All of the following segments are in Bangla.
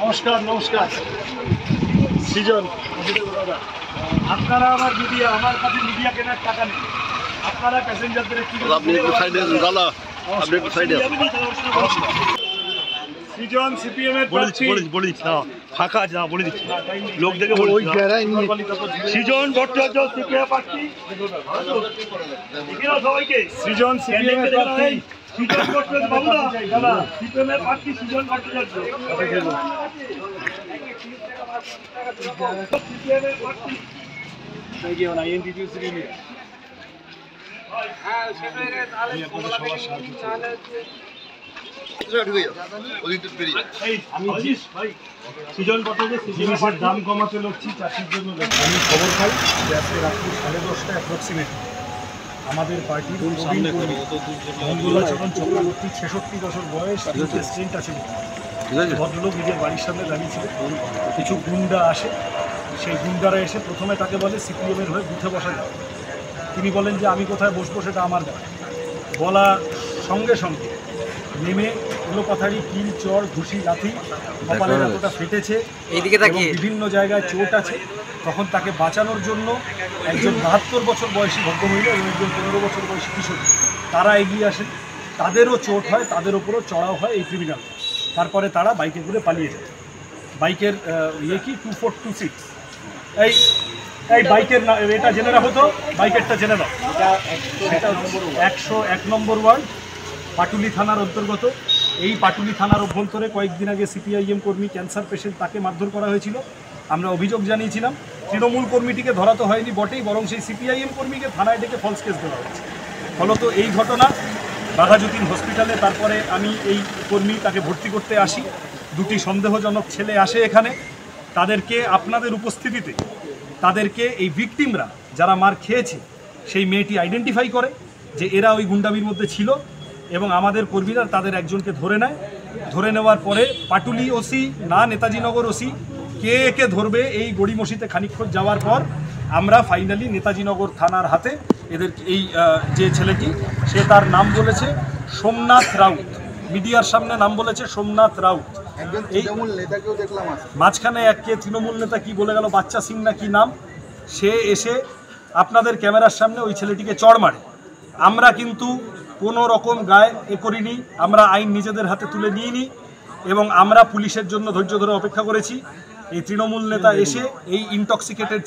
নমস্কার নমস্কার সৃজন, আপনারা আমার মিডিয়া, আমার কাছে মিডিয়া কেনার টাকা নেই। আপনারা প্যাসেঞ্জারদের সৃজন সিপিএম এর বলে দিচ্ছি না, ফাঁকা আছে না, বলে দিচ্ছি লোক দেখে সৃজন ভট্টাচার্য সিপিএম প্রার্থী, সবাইকে সৃজন সিপিএম এর প্রার্থী, সৃজন ভট্টাচার্য বাবুদা দাদা সিপিএম এর প্রার্থী সৃজন ভট্টাচার্য সিপিএম এর প্রার্থী। জিনিসের দাম কমাতে লড়ছি চাষির জন্য। আমি খবর পাই যে আজকে রাত্রি 10:30 অ্যাপ্রক্সিমেটলি আমাদের পার্টির মঙ্গলাচরণ চক্রবর্তী 66 বছর বয়স, স্ট্রেন্ট আছে, ভদ্রলোক নিজের বাড়ির সামনে দাঁড়িয়েছিলেন। কিছু গুন্ডা আসে, সেই গুন্ডারা এসে প্রথমে তাকে বলে সিপিএমের হয়ে বুথে বসা যাবে। তিনি বলেন যে আমি কোথায় বসবো সেটা আমার ব্যাপার। বলার সঙ্গে সঙ্গে নেমে এলোপাথারি কিল, চর, ঘুষি, লাথি, কপালের এতটা ফেটেছে, বিভিন্ন জায়গায় চোট আছে। তখন তাকে বাঁচানোর জন্য একজন 72 বছর বয়সী ভদ্রমহিলা এবং একজন 15 বছর বয়সী কিশোর তারা এগিয়ে আসেন। তাদেরও চোট হয়, তাদের ওপরও চড়াও হয় এই ক্রিমিনাল। তারপরে তারা বাইকে করে পালিয়ে যায়। বাইকের ইয়ে কি 2426, এই বাইকের এটা জেনে রাখো তো, বাইকেরটা জেনে নাও। এটা 101 নম্বর ওয়ার্ড, পাটুলি থানার অন্তর্গত। এই পাটুলি থানার অভ্যন্তরে কয়েকদিন আগে সিপিআইএম কর্মী, ক্যান্সার পেশেন্ট, তাকে মারধর করা হয়েছিল। আমরা অভিযোগ জানিয়েছিলাম। তৃণমূল কর্মীটিকে ধরা তো হয়নি বটেই, বরং সেই সিপিআইএম কর্মীকে থানায় ডেকে ফলস কেস দেওয়া হয়েছে। ফলত এই ঘটনা বাঘাযতীন হসপিটালে। তারপরে আমি এই কর্মী তাকে ভর্তি করতে আসি। দুটি সন্দেহজনক ছেলে আসে এখানে। তাদেরকে আপনাদের উপস্থিতিতে তাদেরকে এই ভিকটিমরা যারা মার খেয়েছে সেই মেয়েটি আইডেন্টিফাই করে যে এরা ওই গুন্ডামির মধ্যে ছিল, এবং আমাদের কর্মীরা তাদের একজনকে ধরে নেয়। ধরে নেওয়ার পরে পাটুলি ওসি না নেতাজিনগর ওসি কে একে ধরবে এই গড়িমসিতে খানিকক্ষণ যাওয়ার পর আমরা ফাইনালি নেতাজিনগর থানার হাতে এদের এই যে ছেলেটি, সে তার নাম বলেছে সোমনাথ রাউত, মিডিয়ার সামনে নাম বলেছে সোমনাথ রাউত। এই মাঝখানে কে তৃণমূল নেতা কি বলে গেল, বাচ্চা সিং না কি নাম, সে এসে আপনাদের ক্যামেরার সামনে ওই ছেলেটিকে চড় মারে। আমরা কিন্তু কোনো রকম গায়ে করিনি, আমরা আইন নিজেদের হাতে তুলে নিইনি, এবং আমরা পুলিশের জন্য ধৈর্য ধরে অপেক্ষা করেছি। এই তৃণমূল নেতা এসে এই ইনটক্সিকেটেড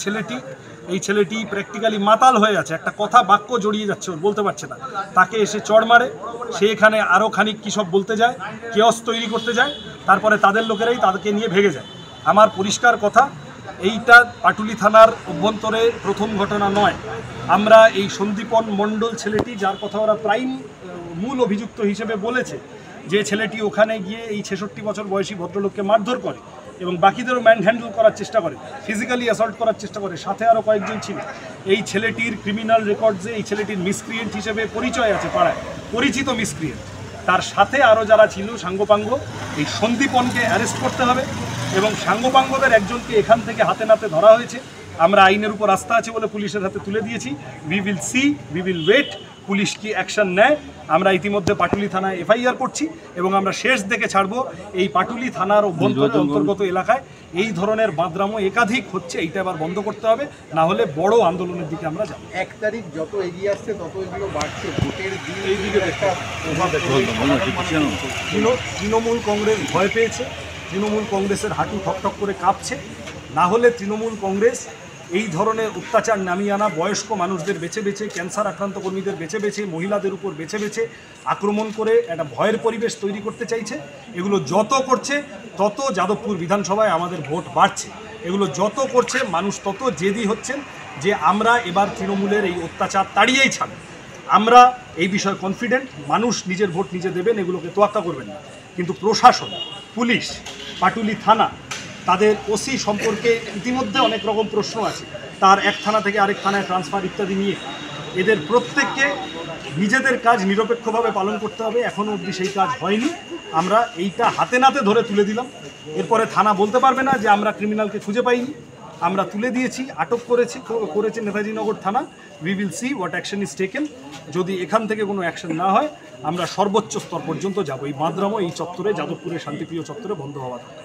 ছেলেটি প্র্যাকটিক্যালি মাতাল হয়ে আছে, একটা কথা বাক্য জড়িয়ে যাচ্ছে, ওর বলতে পারছে না, তাকে এসে চড় মারে। সে এখানে আরও খানিক কী সব বলতে যায়, কেওস তৈরি করতে যায়, তারপরে তাদের লোকেরাই তাদেরকে নিয়ে ভেগে যায়। আমার পরিষ্কার কথা, এইটা পাটুলি থানার অভ্যন্তরে প্রথম ঘটনা নয়। আমরা এই সন্দীপন মণ্ডল ছেলেটি, যার কথা ওরা প্রাইম মূল অভিযুক্ত হিসেবে বলেছে, যে ছেলেটি ওখানে গিয়ে এই 66 বছর বয়সী ভদ্রলোককে মারধর করে এবং বাকিদেরও ম্যান হ্যান্ডেল করার চেষ্টা করে, ফিজিক্যালি অ্যাসল্ট করার চেষ্টা করে, সাথে আরও কয়েকজন ছিল। এই ছেলেটির ক্রিমিনাল রেকর্ডসে এই ছেলেটির মিসক্রিয়েন্ট হিসেবে পরিচয় আছে পাড়ায়, পরিচিত মিসক্রিয়েন্ট। তার সাথে আরও যারা ছিল সাঙ্গপাঙ্গ, এই সন্দীপনকে অ্যারেস্ট করতে হবে, এবং সাঙ্গপাঙ্গদের একজনকে এখান থেকে হাতে নাতে ধরা হয়েছে। আমরা আইনের উপর আস্থা আছে বলে পুলিশের হাতে তুলে দিয়েছি। উই উইল ওয়েট পুলিশ কি অ্যাকশন নেয়। আমরা ইতিমধ্যে পাটুলি থানায় এফআইআর করছি, এবং আমরা শেষ দেখে ছাড়বো এই পাটুলি থানার অন্তর্গত এলাকায় এই ধরনের বাঁদরামো একাধিক হচ্ছে। এইটা এবার বন্ধ করতে হবে, না হলে বড় আন্দোলনের দিকে আমরা যাব। 1 তারিখ যত এগিয়ে আসছে তত এগুলো বাড়ছে। ভোটের দিন এই দিকে তৃণমূল কংগ্রেস ভয় পেয়েছে, তৃণমূল কংগ্রেসের হাঁটু ঠকঠক করে কাঁপছে। না হলে তৃণমূল কংগ্রেস এই ধরনের অত্যাচার নামিয়ে আনা, বয়স্ক মানুষদের বেছে বেছে, ক্যান্সার আক্রান্ত কর্মীদের বেছে বেছে, মহিলাদের উপর বেছে বেছে আক্রমণ করে একটা ভয়ের পরিবেশ তৈরি করতে চাইছে। এগুলো যত করছে তত যাদবপুর বিধানসভায় আমাদের ভোট বাড়ছে। এগুলো যত করছে মানুষ তত জেদি হচ্ছেন যে আমরা এবার তৃণমূলের এই অত্যাচার তাড়িয়েই ছাড়ব। আমরা এই বিষয়ে কনফিডেন্ট, মানুষ নিজের ভোট নিজে দেবেন, এগুলোকে তোয়াক্কা করবেন না। কিন্তু প্রশাসন, পুলিশ, পাটুলি থানা, তাদের ওসি সম্পর্কে ইতিমধ্যে অনেক রকম প্রশ্ন আছে, তার এক থানা থেকে আরেক থানায় ট্রান্সফার ইত্যাদি নিয়ে। এদের প্রত্যেককে নিজেদের কাজ নিরপেক্ষভাবে পালন করতে হবে। এখনও অবধি সেই কাজ হয়নি। আমরা এইটা হাতে নাতে ধরে তুলে দিলাম। এরপরে থানা বলতে পারবে না যে আমরা ক্রিমিনালকে খুঁজে পাইনি। আমরা তুলে দিয়েছি, আটক করেছে নেতাজিনগর থানা। We will see what action is taken. যদি এখান থেকে কোনো অ্যাকশন না হয় আমরা সর্বোচ্চ স্তর পর্যন্ত যাব। এই মাদ্রামো এই চত্বরে, যাদবপুরের শান্তিপ্রিয় চত্বরে বন্ধ হওয়া দরকার।